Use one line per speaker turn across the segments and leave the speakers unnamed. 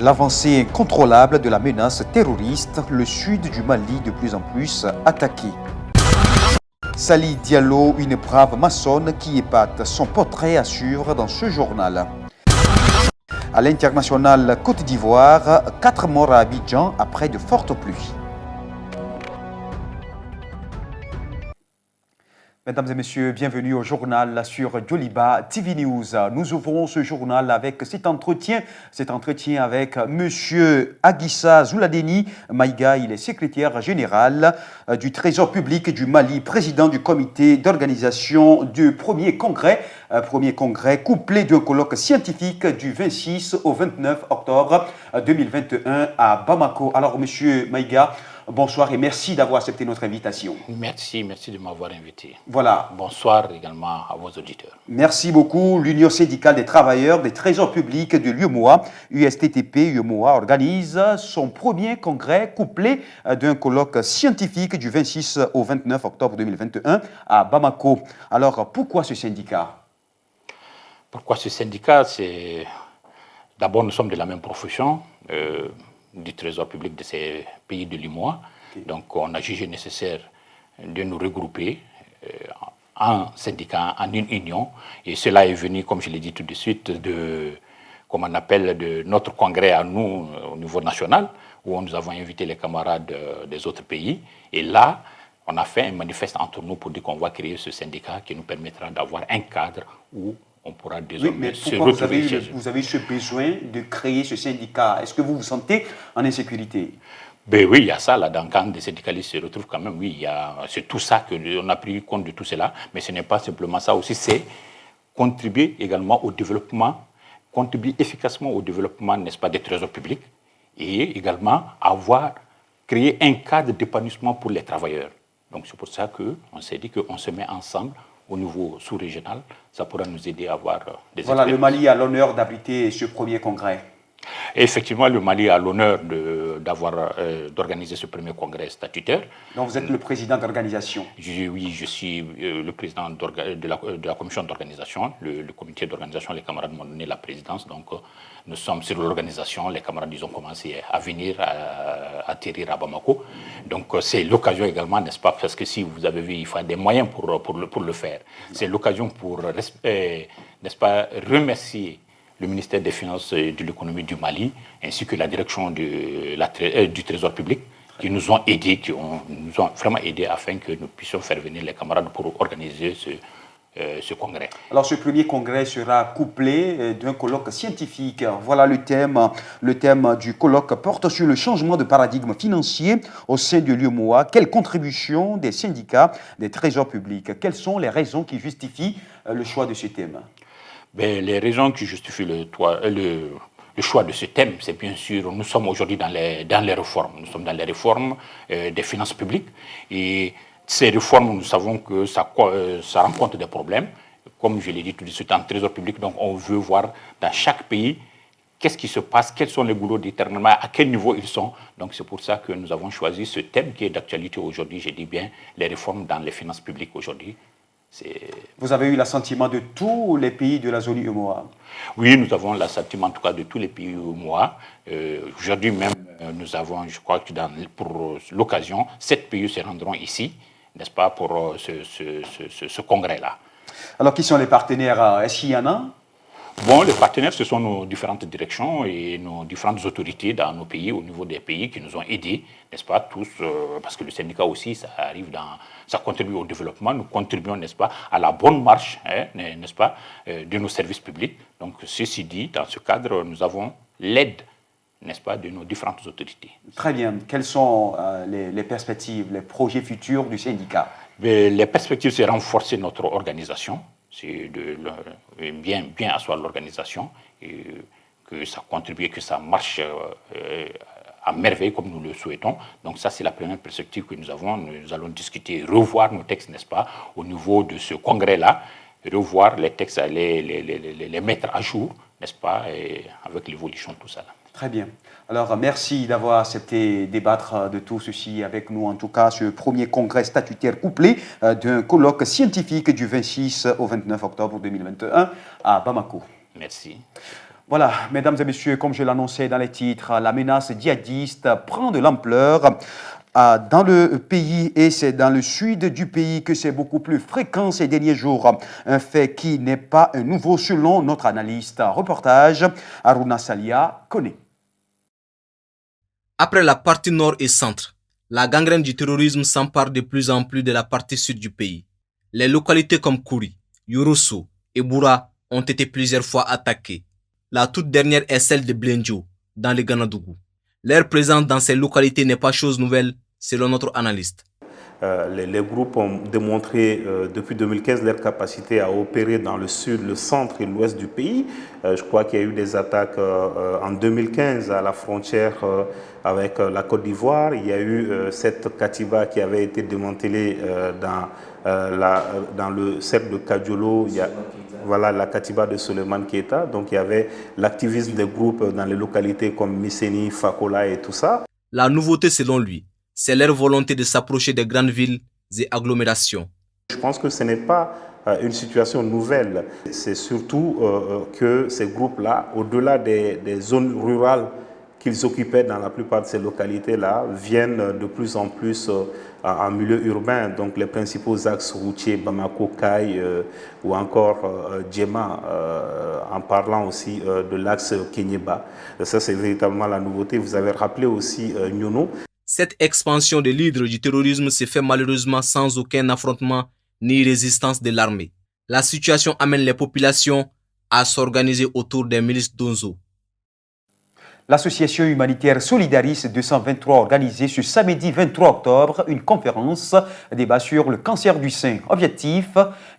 L'avancée incontrôlable de la menace terroriste, le sud du Mali de plus en plus attaqué. Sali Diallo, une brave maçonne qui épate, son portrait assure dans ce journal. À l'international Côte d'Ivoire, 4 morts à Abidjan après de fortes pluies. Mesdames et messieurs, bienvenue au journal sur Djoliba TV News. Nous ouvrons ce journal avec cet entretien avec monsieur Aguissa Zouladeni Maïga. Il est secrétaire général du Trésor public du Mali, président du comité d'organisation du premier congrès couplé d'un colloque scientifique du 26 au 29 octobre 2021 à Bamako. Alors, monsieur Maïga, bonsoir et merci d'avoir accepté notre invitation.
Merci de m'avoir invité.
Voilà.
Bonsoir également à vos auditeurs.
Merci beaucoup. L'Union syndicale des travailleurs des trésors publics de l'UEMOA, USTTP-UEMOA, organise son premier congrès couplé d'un colloque scientifique du 26 au 29 octobre 2021 à Bamako. Alors, pourquoi ce syndicat?
Pourquoi ce syndicat? D'abord, nous sommes de la même profession. Du trésor public de ces pays de l'UEMOA. Okay. Donc, on a jugé nécessaire de nous regrouper en syndicat, en une union. Et cela est venu, comme je l'ai dit tout de suite, de notre congrès à nous au niveau national, où nous avons invité les camarades des autres pays. Et là, on a fait un manifeste entre nous pour dire qu'on va créer ce syndicat qui nous permettra d'avoir un cadre où on pourra désormais se retrouver.
Vous avez eu ce besoin de créer ce syndicat? Est-ce que vous vous sentez en insécurité?
Ben oui, il y a ça là-dedans. Quand des syndicalistes se retrouvent quand même, oui, c'est tout ça qu'on a pris compte de tout cela. Mais ce n'est pas simplement ça aussi, c'est contribuer également au développement, contribuer efficacement au développement, n'est-ce pas, des trésors publics et également créer un cadre d'épanouissement pour les travailleurs. Donc c'est pour ça qu'on s'est dit qu'on se met ensemble au niveau sous-régional, ça pourra nous aider à avoir des expériences.
Voilà, le Mali a l'honneur d'abriter ce premier congrès.
Et effectivement, le Mali a l'honneur d'organiser ce premier congrès statutaire.
Donc vous êtes le président d'organisation?
Oui, je suis le président de la commission d'organisation. Le comité d'organisation, les camarades m'ont donné la présidence. Donc nous sommes sur l'organisation. Les camarades, ils ont commencé à venir, à atterrir à Bamako. Donc c'est l'occasion également, n'est-ce pas, parce que si vous avez vu, il faut des moyens pour le faire. C'est l'occasion pour, n'est-ce pas, remercier le ministère des Finances et de l'économie du Mali, ainsi que la direction du Trésor public, qui nous ont aidés, nous ont vraiment aidés afin que nous puissions faire venir les camarades pour organiser ce congrès.
Alors ce premier congrès sera couplé d'un colloque scientifique. Voilà le thème du colloque porte sur le changement de paradigme financier au sein de l'UEMOA. Quelle contribution des syndicats des trésors publics? Quelles sont les raisons qui justifient le choix de ce thème?
Les raisons qui justifient le choix de ce thème, c'est bien sûr, nous sommes aujourd'hui dans les réformes. Nous sommes dans les réformes des finances publiques. Et ces réformes, nous savons que ça rencontre des problèmes. Comme je l'ai dit tout de suite, en trésor public, donc on veut voir dans chaque pays qu'est-ce qui se passe, quels sont les boulots d'éternement, à quel niveau ils sont. Donc c'est pour ça que nous avons choisi ce thème qui est d'actualité aujourd'hui. Je dis bien les réformes dans les finances publiques aujourd'hui.
Vous avez eu l'assentiment de tous les pays de la zone UEMOA?
Oui, nous avons l'assentiment en tout cas de tous les pays UEMOA. Aujourd'hui même, nous avons, je crois que pour l'occasion, 7 pays se rendront ici, n'est-ce pas, pour ce congrès-là.
Alors, qui sont les partenaires? Est-ce qu'il y en a?
Bon, les partenaires, ce sont nos différentes directions et nos différentes autorités dans nos pays, au niveau des pays, qui nous ont aidés, n'est-ce pas, tous, parce que le syndicat aussi, ça contribue au développement. Nous contribuons, n'est-ce pas, à la bonne marche, n'est-ce pas, de nos services publics. Donc, ceci dit, dans ce cadre, nous avons l'aide, n'est-ce pas, de nos différentes autorités.
Très bien. Quelles sont les perspectives, les projets futurs du syndicat?
Les perspectives, c'est renforcer notre organisation. C'est de bien asseoir l'organisation et que ça contribue, que ça marche à merveille comme nous le souhaitons. Donc ça, c'est la première perspective que nous avons. Nous allons discuter, revoir nos textes, n'est-ce pas, au niveau de ce congrès-là, revoir les textes, les mettre à jour, n'est-ce pas, et avec l'évolution de tout ça.
Très bien. Alors, merci d'avoir accepté débattre de tout ceci avec nous. En tout cas, ce premier congrès statutaire couplé d'un colloque scientifique du 26 au 29 octobre 2021 à Bamako.
Merci.
Voilà, mesdames et messieurs, comme je l'annonçais dans les titres, la menace djihadiste prend de l'ampleur dans le pays et c'est dans le sud du pays que c'est beaucoup plus fréquent ces derniers jours. Un fait qui n'est pas nouveau selon notre analyste. Reportage, Aruna Salia connaît.
Après la partie nord et centre, la gangrène du terrorisme s'empare de plus en plus de la partie sud du pays. Les localités comme Kouri, Yorosso et Boura ont été plusieurs fois attaquées. La toute dernière est celle de Blenjo, dans le Ganadougou. Leur présence dans ces localités n'est pas chose nouvelle, selon notre analyste.
Les groupes ont démontré depuis 2015 leur capacité à opérer dans le sud, le centre et l'ouest du pays. Je crois qu'il y a eu des attaques en 2015 à la frontière avec la Côte d'Ivoire. Il y a eu cette Katiba qui avait été démantelée dans le cercle de Kadjolo. Voilà la Katiba de Suleiman Keita. Donc il y avait l'activisme des groupes dans les localités comme Misseni, Fakola et tout ça.
La nouveauté selon lui, c'est leur volonté de s'approcher des grandes villes et agglomérations.
Je pense que ce n'est pas une situation nouvelle. C'est surtout que ces groupes-là, au-delà des zones rurales qu'ils occupaient dans la plupart de ces localités-là, viennent de plus en plus en milieu urbain. Donc les principaux axes routiers, Bamako, Kaï ou encore Djema, en parlant aussi de l'axe Kenyeba. Ça, c'est véritablement la nouveauté. Vous avez rappelé aussi Nyono.
Cette expansion de l'hydre du terrorisme se fait malheureusement sans aucun affrontement ni résistance de l'armée. La situation amène les populations à s'organiser autour des milices d'Onzo.
L'association humanitaire Solidaris 223 a organisé ce samedi 23 octobre une conférence débat sur le cancer du sein. Objectif,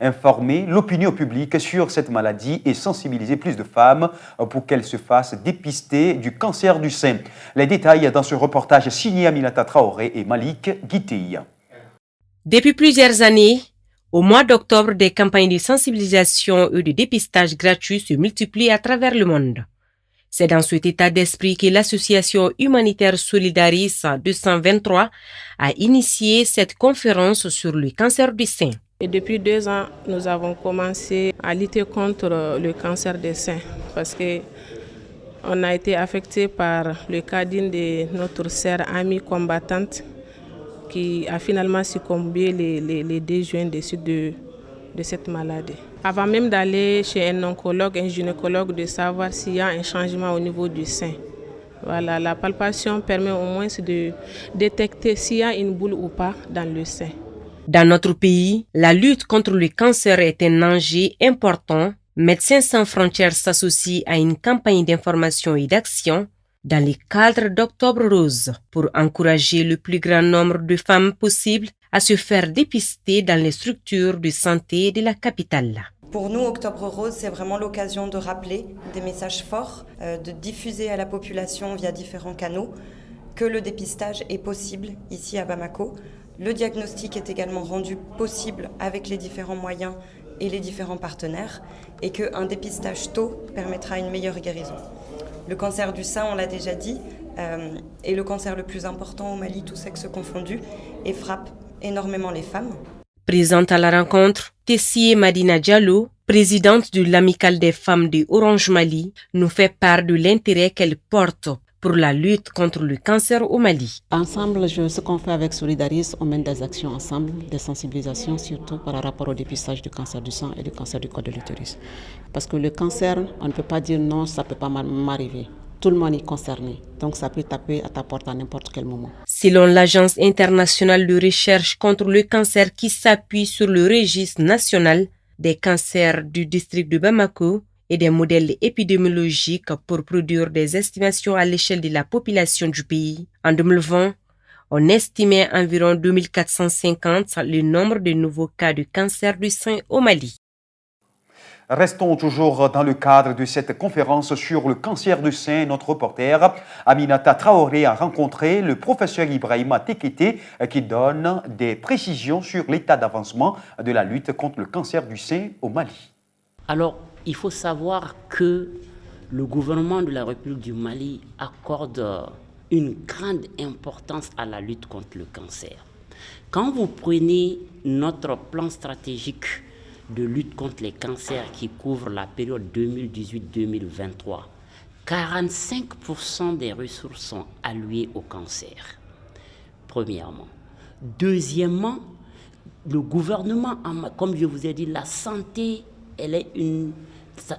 informer l'opinion publique sur cette maladie et sensibiliser plus de femmes pour qu'elles se fassent dépister du cancer du sein. Les détails dans ce reportage signé Aminata Traoré et Malik Guitei.
Depuis plusieurs années, au mois d'octobre, des campagnes de sensibilisation et de dépistage gratuits se multiplient à travers le monde. C'est dans cet état d'esprit que l'association humanitaire Solidaris 223 a initié cette conférence sur le cancer du sein.
Et depuis 2 ans, nous avons commencé à lutter contre le cancer des seins parce qu'on a été affecté par le cas d'une de notre sœur amie combattante qui a finalement succombé les 2 juin des suites de cette maladie. Avant même d'aller chez un oncologue, un gynécologue, de savoir s'il y a un changement au niveau du sein. Voilà, la palpation permet au moins de détecter s'il y a une boule ou pas dans le sein.
Dans notre pays, la lutte contre le cancer est un enjeu important. Médecins sans frontières s'associe à une campagne d'information et d'action dans le cadre d'Octobre Rose pour encourager le plus grand nombre de femmes possible à se faire dépister dans les structures de santé de la capitale.
Pour nous, Octobre Rose, c'est vraiment l'occasion de rappeler des messages forts, de diffuser à la population via différents canaux que le dépistage est possible ici à Bamako. Le diagnostic est également rendu possible avec les différents moyens et les différents partenaires et qu'un dépistage tôt permettra une meilleure guérison. Le cancer du sein, on l'a déjà dit, est le cancer le plus important au Mali, tous sexes confondus, et frappe énormément les femmes.
Présente à la rencontre, Tessie Madina Diallo, présidente de l'Amicale des femmes de Orange Mali, nous fait part de l'intérêt qu'elle porte pour la lutte contre le cancer au Mali.
Ensemble, ce qu'on fait avec Solidaris, on mène des actions ensemble, des sensibilisations surtout par rapport au dépistage du cancer du sang et du cancer du col de l'utérus. Parce que le cancer, on ne peut pas dire non, ça ne peut pas m'arriver. Tout le monde est concerné, donc ça peut taper à ta porte à n'importe quel moment.
Selon l'Agence internationale de recherche contre le cancer qui s'appuie sur le registre national des cancers du district de Bamako et des modèles épidémiologiques pour produire des estimations à l'échelle de la population du pays, en 2020, on estimait environ 2450 le nombre de nouveaux cas de cancer du sein au Mali.
Restons toujours dans le cadre de cette conférence sur le cancer du sein. Notre reporter Aminata Traoré a rencontré le professeur Ibrahima Tekete qui donne des précisions sur l'état d'avancement de la lutte contre le cancer du sein au Mali.
Alors, il faut savoir que le gouvernement de la République du Mali accorde une grande importance à la lutte contre le cancer. Quand vous prenez notre plan stratégique de lutte contre les cancers qui couvre la période 2018-2023, 45% des ressources sont allouées au cancer, premièrement. Deuxièmement, le gouvernement, comme je vous ai dit, la santé,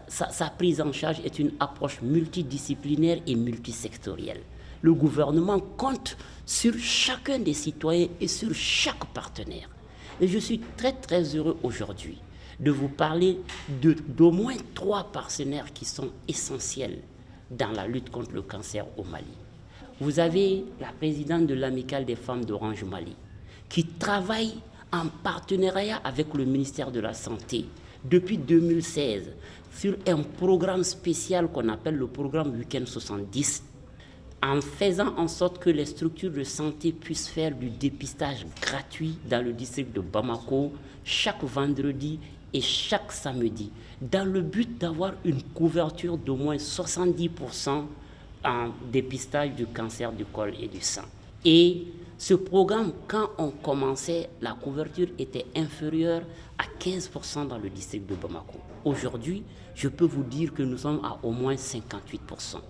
sa prise en charge est une approche multidisciplinaire et multisectorielle. Le gouvernement compte sur chacun des citoyens et sur chaque partenaire. Et je suis très très heureux aujourd'hui de vous parler d'au moins 3 partenaires qui sont essentiels dans la lutte contre le cancer au Mali. Vous avez la présidente de l'Amicale des femmes d'Orange Mali qui travaille en partenariat avec le ministère de la Santé depuis 2016 sur un programme spécial qu'on appelle le programme Week-end 70, en faisant en sorte que les structures de santé puissent faire du dépistage gratuit dans le district de Bamako chaque vendredi et chaque samedi, dans le but d'avoir une couverture d'au moins 70% en dépistage du cancer du col et du sein. Et ce programme, quand on commençait, la couverture était inférieure à 15% dans le district de Bamako. Aujourd'hui, je peux vous dire que nous sommes à au moins 58%.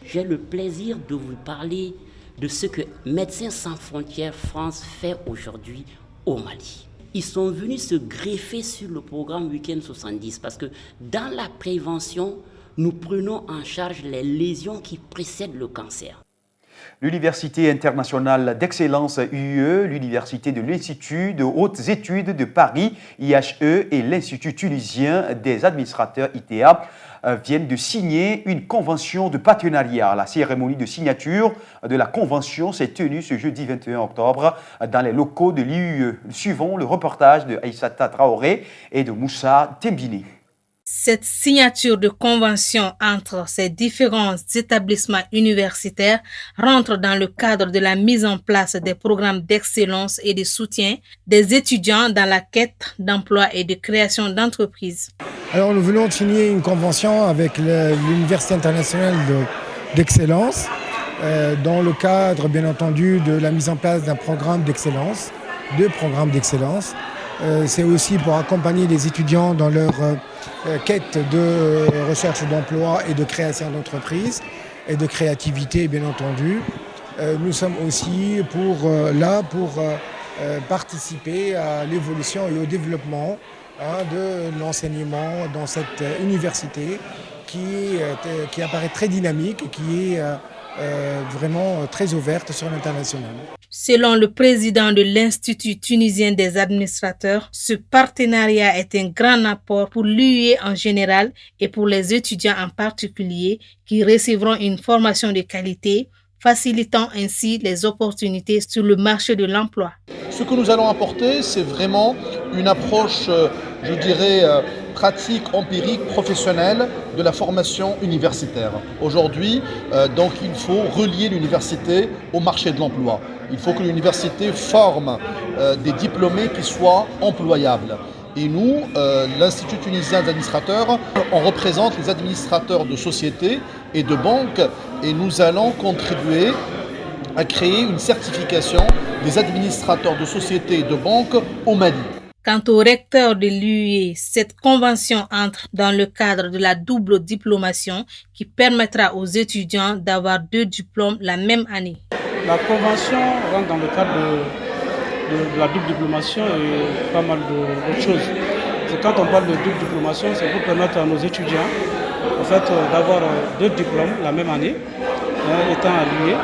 J'ai le plaisir de vous parler de ce que Médecins sans frontières France fait aujourd'hui au Mali. Ils sont venus se greffer sur le programme Week-end 70 parce que dans la prévention, nous prenons en charge les lésions qui précèdent le cancer.
L'Université internationale d'excellence UE, l'Université de l'Institut de hautes études de Paris, IHE, et l'Institut tunisien des administrateurs, ITA, viennent de signer une convention de partenariat. La cérémonie de signature de la convention s'est tenue ce jeudi 21 octobre dans les locaux de l'IUE. Suivons le reportage de Aïssata Traoré et de Moussa Tembini.
Cette signature de convention entre ces différents établissements universitaires rentre dans le cadre de la mise en place des programmes d'excellence et de soutien des étudiants dans la quête d'emploi et de création d'entreprises.
Alors nous venons de signer une convention avec l'Université internationale d'excellence dans le cadre bien entendu de la mise en place d'un programme d'excellence, 2 programmes d'excellence. C'est aussi pour accompagner les étudiants dans leur quête de recherche d'emploi et de création d'entreprises et de créativité, bien entendu. Nous sommes aussi là pour participer à l'évolution et au développement de l'enseignement dans cette université qui apparaît très dynamique et qui est vraiment très ouverte sur l'international.
Selon le président de l'Institut tunisien des administrateurs, ce partenariat est un grand apport pour l'UE en général et pour les étudiants en particulier qui recevront une formation de qualité, facilitant ainsi les opportunités sur le marché de l'emploi.
Ce que nous allons apporter, c'est vraiment une approche, je dirais, pratique, empirique, professionnelle de la formation universitaire. Aujourd'hui, donc, il faut relier l'université au marché de l'emploi. Il faut que l'université forme des diplômés qui soient employables. Et nous, l'Institut tunisien d'administrateurs, on représente les administrateurs de sociétés et de banques et nous allons contribuer à créer une certification des administrateurs de sociétés et de banques au Mali.
Quant au recteur de l'UE, cette convention entre dans le cadre de la double diplomation qui permettra aux étudiants d'avoir 2 diplômes la même année.
La convention rentre dans le cadre de la double diplomation et pas mal d'autres choses. Quand on parle de double diplomation, c'est pour permettre à nos étudiants d'avoir 2 diplômes la même année. Étant à l'UE,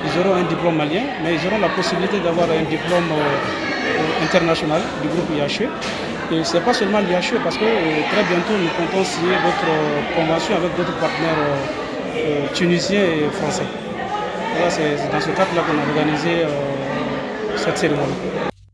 ils auront un diplôme malien, mais ils auront la possibilité d'avoir un diplôme international du groupe IHE. Et ce n'est pas seulement l'IHE, parce que très bientôt nous comptons signer d'autres conventions avec d'autres partenaires tunisiens et français. Voilà, c'est dans ce cadre-là qu'on a organisé cette cérémonie.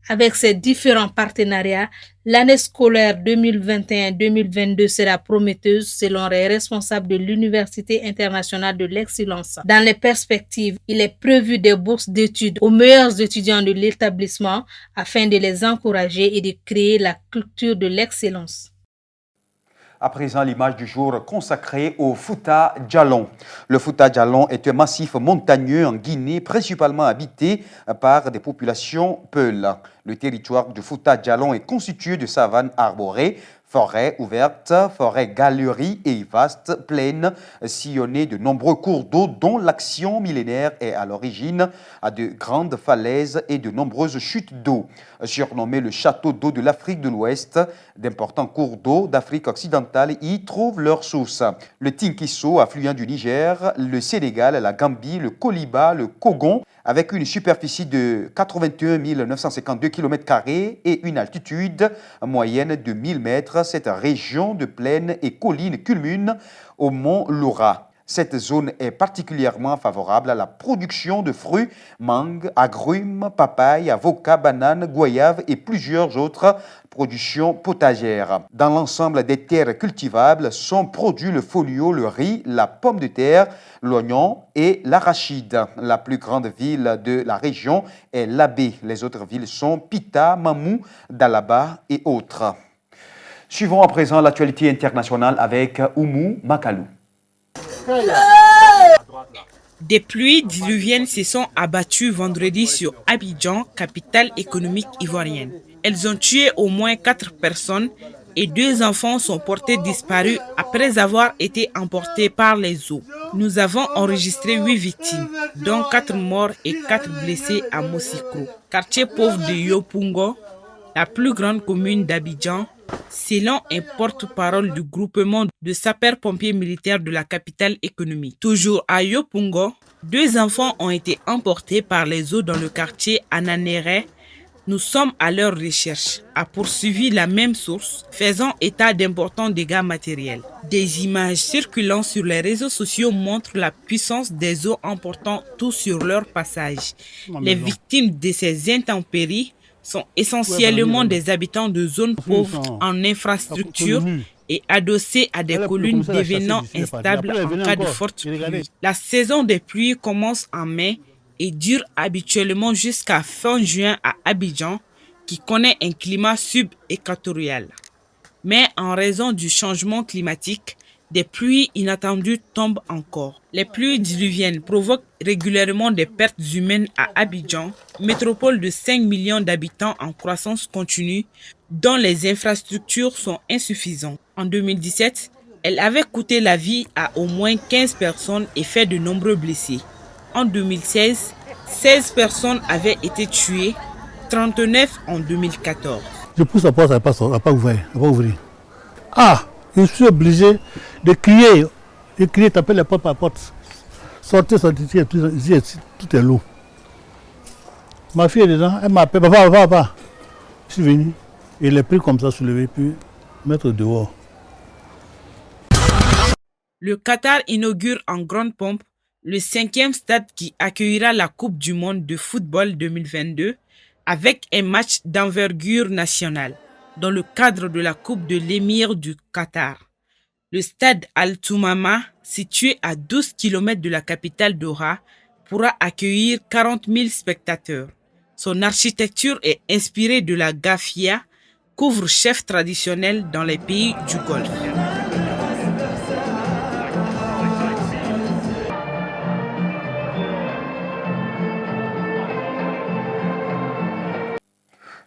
Avec ces différents partenariats, l'année scolaire 2021-2022 sera prometteuse selon les responsables de l'Université internationale de l'excellence. Dans les perspectives, il est prévu des bourses d'études aux meilleurs étudiants de l'établissement afin de les encourager et de créer la culture de l'excellence.
À présent, l'image du jour consacrée au Fouta Djallon. Le Fouta Djallon est un massif montagneux en Guinée, principalement habité par des populations Peuls. Le territoire du Fouta Djallon est constitué de savanes arborées, Forêts ouvertes, forêts galeries et vastes plaines sillonnées de nombreux cours d'eau dont l'action millénaire est à l'origine à de grandes falaises et de nombreuses chutes d'eau. Surnommé le château d'eau de l'Afrique de l'Ouest, d'importants cours d'eau d'Afrique occidentale y trouvent leur source. Le Tinkiso, affluent du Niger, le Sénégal, la Gambie, le Koliba, le Kogon, avec une superficie de 81 952 km² et une altitude moyenne de 1000 mètres, cette région de plaine et collines culmine au mont Laura. Cette zone est particulièrement favorable à la production de fruits, mangues, agrumes, papayes, avocats, bananes, goyaves et plusieurs autres productions potagères. Dans l'ensemble des terres cultivables sont produits le folio, le riz, la pomme de terre, l'oignon et l'arachide. La plus grande ville de la région est Labé. Les autres villes sont Pita, Mamou, Dalaba et autres. Suivons à présent l'actualité internationale avec Oumou Makalou.
Des pluies diluviennes se sont abattues vendredi sur Abidjan, capitale économique ivoirienne. Elles ont tué au moins 4 personnes et 2 enfants sont portés disparus après avoir été emportés par les eaux. Nous avons enregistré 8 victimes, dont 4 morts et 4 blessés à Mossikro, quartier pauvre de Yopungo, la plus grande commune d'Abidjan, selon un porte-parole du groupement de sapeurs-pompiers militaires de la capitale économique. Toujours à Yopungo, 2 enfants ont été emportés par les eaux dans le quartier Ananere. Nous sommes à leur recherche, a poursuivi la même source, faisant état d'importants dégâts matériels. Des images circulant sur les réseaux sociaux montrent la puissance des eaux emportant tout sur leur passage. Les victimes de ces intempéries sont essentiellement des habitants de zones pauvres en infrastructures et adossés à des collines devenant instables en cas de forte pluie. La saison des pluies commence en mai et dure habituellement jusqu'à fin juin à Abidjan, qui connaît un climat sub-équatorial. Mais en raison du changement climatique, des pluies inattendues tombent encore. Les pluies diluviennes provoquent régulièrement des pertes humaines à Abidjan, métropole de 5 millions d'habitants en croissance continue, dont les infrastructures sont insuffisantes. En 2017, elle avait coûté la vie à au moins 15 personnes et fait de nombreux blessés. En 2016, 16 personnes avaient été tuées, 39 en 2014.
Je pousse la porte, elle n'a pas ouvert. Ah, je suis obligé de crier, taper la porte par porte. Sortez, ici, tout est l'eau. Ma fille est dedans, elle m'appelle, papa. Je suis venu, et elle est pris comme ça, soulevé, puis mettre dehors.
Le Qatar inaugure en grande pompe le 5e stade qui accueillera la Coupe du monde de football 2022 avec un match d'envergure nationale dans le cadre de la Coupe de l'émir du Qatar. Le stade Al-Toumama, situé à 12 km de la capitale Doha, pourra accueillir 40 000 spectateurs. Son architecture est inspirée de la Gafia, couvre-chef traditionnel dans les pays du Golfe.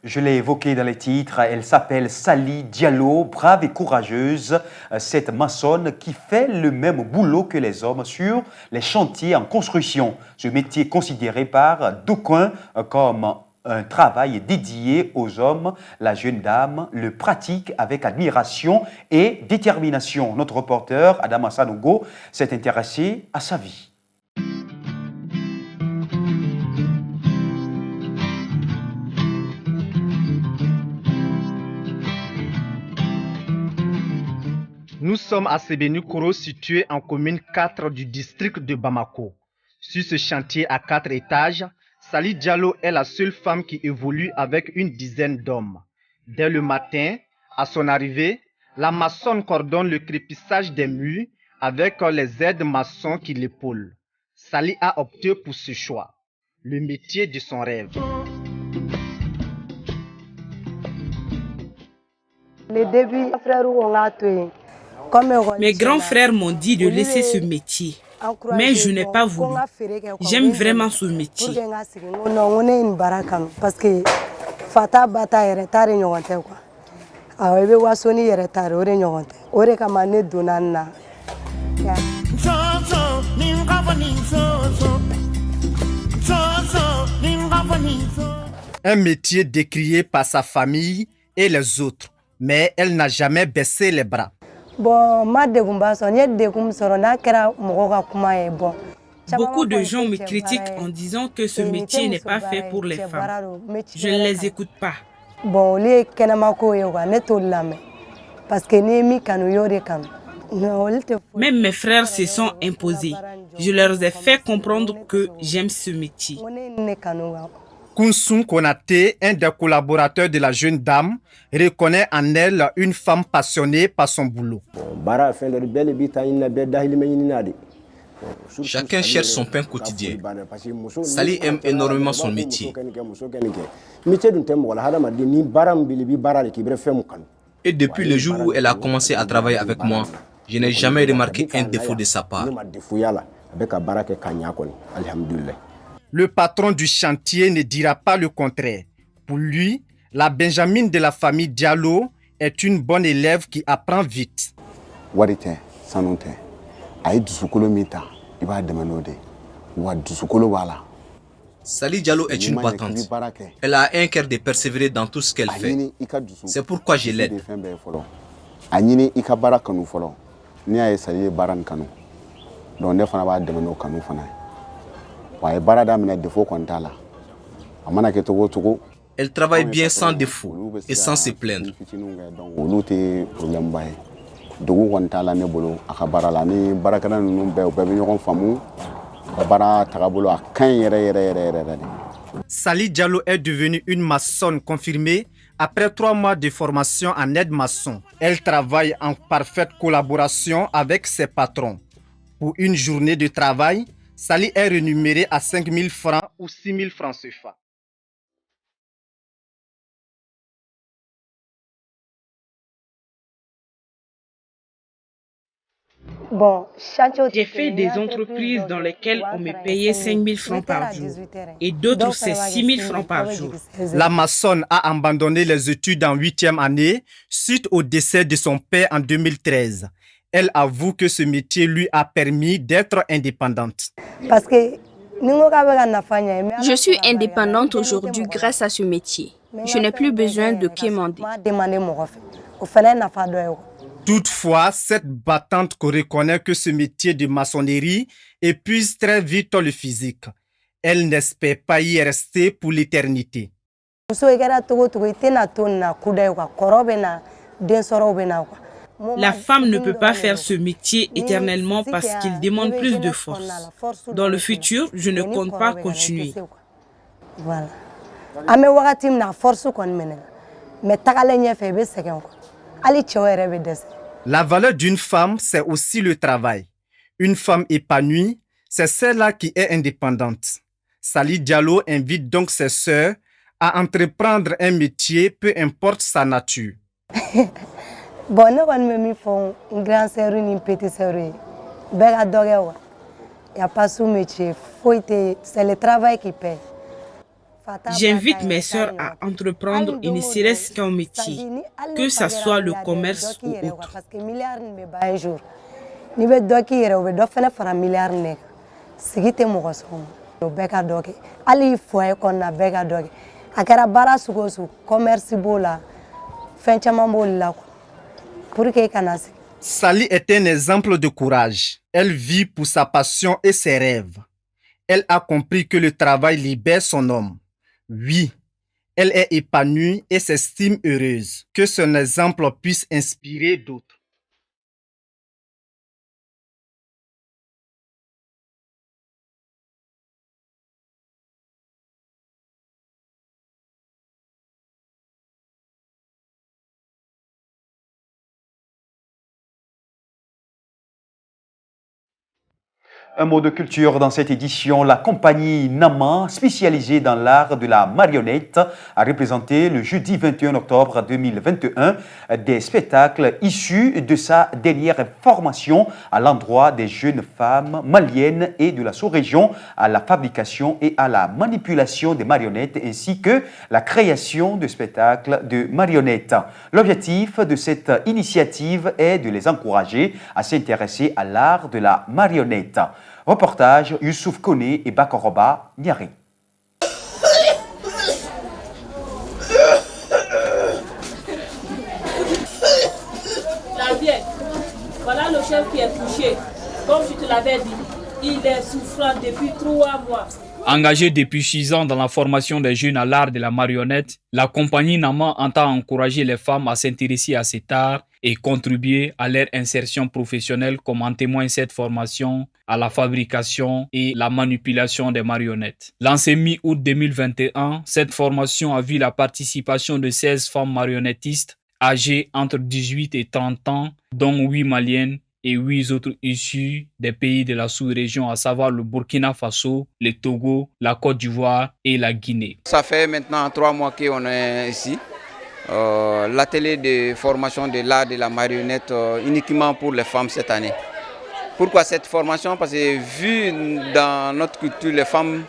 Je l'ai évoqué dans les titres, elle s'appelle Sali Diallo, brave et courageuse, cette maçonne qui fait le même boulot que les hommes sur les chantiers en construction. Ce métier considéré par d'aucuns comme un travail dédié aux hommes, la jeune dame le pratique avec admiration et détermination. Notre reporter Adama Sanogo s'est intéressé à sa vie.
Nous sommes à Sébenukoro, situé en commune 4 du district de Bamako. Sur ce chantier à 4 étages, Sali Diallo est la seule femme qui évolue avec une dizaine d'hommes. Dès le matin, à son arrivée, la maçonne coordonne le crépissage des murs avec les aides maçons qui l'épaulent. Sali a opté pour ce choix, le métier de son rêve.
Les débuts, frère, on a tué.
Mes grands frères m'ont dit de laisser ce métier, mais je n'ai pas voulu. J'aime vraiment ce métier.
awɔ I bɛ waso ni yɛrɛ ta de o de ɲɔgɔn tɛ o de kama ne donna nin na.
Un métier décrié par sa famille et les autres, mais elle n'a jamais baissé les bras.
Bon ma degunba sɔrɔ n ye degun min sɔrɔ n'a kɛra mɔgɔw ka kuma ye bon.
Beaucoup de gens me critiquent en disant que ce métier n'est pas fait pour les femmes. Je ne les écoute pas.
Bon olu ye kɛnɛmako ye quoi ne t'olu lamɛn parce que n'i ye min kanu o y'o de kanu.
Même mes frères se sont imposés. Je leur ai fait comprendre que j'aime ce métier.
Kounsoun Konate, un des collaborateurs de la jeune dame, reconnaît en elle une femme passionnée par son boulot.
Chacun cherche son pain quotidien. Sali aime énormément son métier. Et depuis le jour où elle a commencé à travailler avec moi, je n'ai jamais remarqué un défaut de sa part.
Le patron du chantier ne dira pas le contraire. Pour lui, la Benjamine de la famille Diallo est une bonne élève qui apprend vite.
Sali Diallo est une battante. Elle a un cœur de persévérer dans tout ce qu'elle fait. C'est pourquoi je l'aide. Elle travaille bien sans défaut et sans se plaindre.
Sali Diallo est devenue une maçonne confirmée après 3 mois de formation en aide-maçon. Elle travaille en parfaite collaboration avec ses patrons. Pour une journée de travail, Sali est rémunérée à 5 000 francs ou 6 000 francs CFA.
Bon,
j'ai fait des entreprises dans lesquelles on me payait 5 000 francs par jour et d'autres c'est 6 000 francs par jour.
La maçonne a abandonné les études en 8e année suite au décès de son père en 2013. Elle avoue que ce métier lui a permis d'être indépendante.
Je suis indépendante aujourd'hui grâce à ce métier. Je n'ai plus besoin de quémander.
Toutefois, cette battante reconnaît que ce métier de maçonnerie épuise très vite le physique. Elle n'espère pas y rester pour l'éternité.
La femme ne peut pas faire ce métier éternellement parce qu'il demande plus de force. Dans le futur, je ne compte pas continuer.
La valeur d'une femme, c'est aussi le travail. Une femme épanouie, c'est celle-là qui est indépendante. Sali Diallo invite donc ses sœurs à entreprendre un métier, peu importe sa nature.
Bon, ne kɔni bɛ min fɔ n grand sœur ni n petite sœur ye bɛɛ ka dɔ kɛ wa y a pas sous métier foyi tɛ c'est le travail qui paie.
J'invite mes sœurs à entreprendre et ne serait-ce qu'un métier, que ce soit le commerce ou autre.
N'i bɛ dɔ k'i yɛrɛ o bɛ dɔ fana fara miliyari ne kan sigi tɛ mɔgɔ sɔn o bɛɛ ka dɔ kɛ hali foyer kɔnɔna bɛɛ ka dɔ kɛ a kɛra baara sugu o sugu commerce b'o la fɛn caman b'o la quoi.
Sali est un exemple de courage. Elle vit pour sa passion et ses rêves. Elle a compris que le travail libère son homme. Oui, elle est épanouie et s'estime heureuse. Que son exemple puisse inspirer d'autres.
Un mot de culture dans cette édition. La compagnie Nama, spécialisée dans l'art de la marionnette, a représenté le jeudi 21 octobre 2021 des spectacles issus de sa dernière formation à l'endroit des jeunes femmes maliennes et de la sous-région à la fabrication et à la manipulation des marionnettes ainsi que la création de spectacles de marionnettes. L'objectif de cette initiative est de les encourager à s'intéresser à l'art de la marionnette. Reportage Youssouf Kone et Bakoroba Niari.
La vieille, voilà le chef qui est touché. Comme je te l'avais dit, il est souffrant depuis 3 mois.
Engagée depuis 6 ans dans la formation des jeunes à l'art de la marionnette, la compagnie Nama entend encourager les femmes à s'intéresser à cet art et contribuer à leur insertion professionnelle, comme en témoigne cette formation à la fabrication et la manipulation des marionnettes. Lancée mi-août 2021, cette formation a vu la participation de 16 femmes marionnettistes âgées entre 18 et 30 ans, dont 8 maliennes et 8 autres issus des pays de la sous-région, à savoir le Burkina Faso, le Togo, la Côte d'Ivoire et la Guinée.
Ça fait maintenant 3 mois qu'on est ici. L'atelier de formation de l'art de la marionnette uniquement pour les femmes cette année. Pourquoi cette formation? Parce que vu dans notre culture, les femmes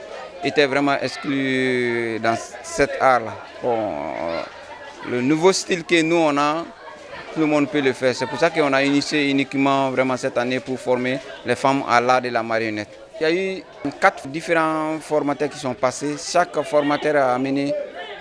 étaient vraiment exclues dans cet art-là. Le nouveau style que nous on a, tout le monde peut le faire. C'est pour ça qu'on a initié uniquement vraiment cette année pour former les femmes à l'art de la marionnette. Il y a eu 4 différents formateurs qui sont passés. Chaque formateur a amené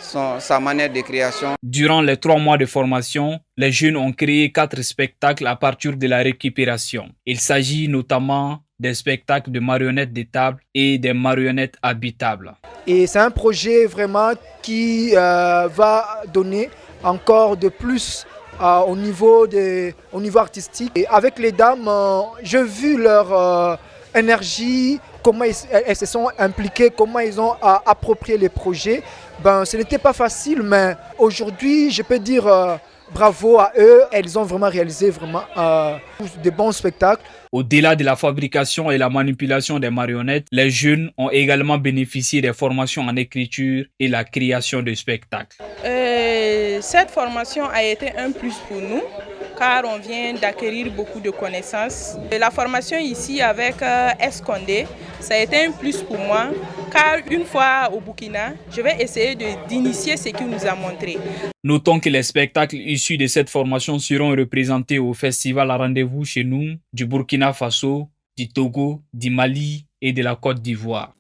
sa manière de création.
Durant les 3 mois de formation, les jeunes ont créé 4 spectacles à partir de la récupération. Il s'agit notamment des spectacles de marionnettes de table et des marionnettes habitables.
Et c'est un projet vraiment qui va donner encore de plus au niveau artistique. Et avec les dames, j'ai vu leur énergie, comment elles se sont impliquées, comment ils ont approprié les projets. Ce n'était pas facile, mais aujourd'hui, je peux dire bravo à eux. Elles ont vraiment réalisé de bons spectacles.
Au-delà de la fabrication et la manipulation des marionnettes, les jeunes ont également bénéficié des formations en écriture et la création de spectacles.
Cette formation a été un plus pour nous, car on vient d'acquérir beaucoup de connaissances. La formation ici avec Escondé, ça a été un plus pour moi, car une fois au Burkina, je vais essayer d'initier ce qu'il nous a montré.
Notons que les spectacles issus de cette formation seront représentés au festival à rendez-vous chez nous, du Burkina Faso, du Togo, du Mali et de la Côte d'Ivoire.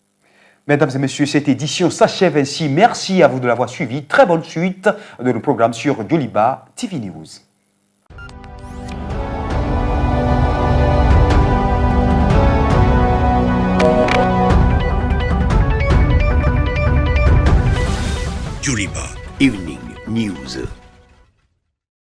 Mesdames et messieurs, cette édition s'achève ainsi. Merci à vous de l'avoir suivi. Très bonne suite de nos programmes sur Joliba TV News.
Joliba Evening News.